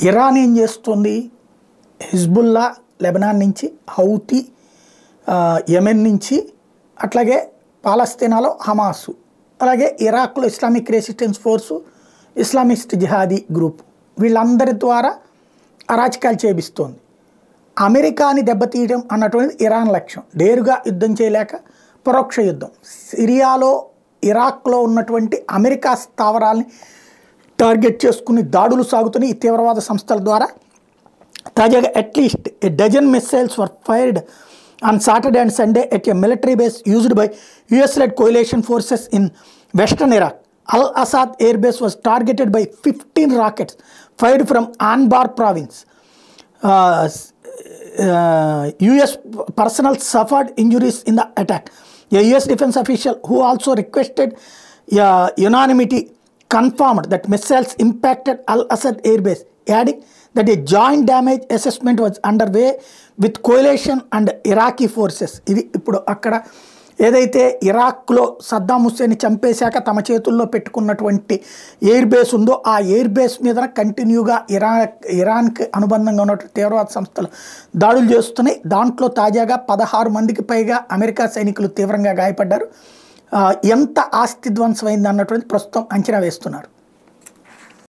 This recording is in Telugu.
ఇరాన్ ఏం చేస్తుంది? హిజ్బుల్లా లెబనాన్ నుంచి, హౌతీ యెమెన్ నుంచి, అట్లాగే పాలస్తీనాలో హమాసు, అలాగే ఇరాక్లో ఇస్లామిక్ రెసిస్టెన్స్ ఫోర్సు, ఇస్లామిస్ట్ జిహాదీ గ్రూప్, వీళ్ళందరి ద్వారా అరాచకాలు చేపిస్తోంది. అమెరికాని దెబ్బతీయడం అన్నటువంటిది ఇరాన్ లక్ష్యం. నేరుగా యుద్ధం చేయలేక పరోక్ష యుద్ధం. సిరియాలో, ఇరాక్లో ఉన్నటువంటి అమెరికా స్థావరాల్ని టార్గెట్ చేసుకుని దాడులు సాగుతున్నాయి ఈ తీవ్రవాద సంస్థల ద్వారా. తాజాగా at least a dozen missiles were fired on Saturday and Sunday at a military base used by US-led coalition forces in western Iraq. Al-Assad air base was targeted by 15 rockets fired from Anbar province. US personnel suffered injuries in the attack. A US defense official who also requested unanimity confirmed that missiles impacted Al-Assad air base, adding that a joint damage assessment was underway with coalition and Iraqi forces. ఇది ఇప్పుడు అక్కడ ఏదైతే ఇరాక్లో సద్దాం హుస్సేన్ని చంపేశాక తమ చేతుల్లో పెట్టుకున్నటువంటి ఎయిర్ బేస్ ఉందో ఆ ఎయిర్ బేస్ మీద కంటిన్యూగా ఇరాన్కి అనుబంధంగా ఉన్నటువంటి తీవ్రవాద సంస్థలు దాడులు చేస్తున్నాయి. దాంట్లో తాజాగా 16 మందికి పైగా అమెరికా సైనికులు తీవ్రంగా గాయపడ్డారు. ఎంత ఆస్తి ధ్వంసమైంది అన్నటువంటి ప్రస్తుతం అంచనా వేస్తున్నారు.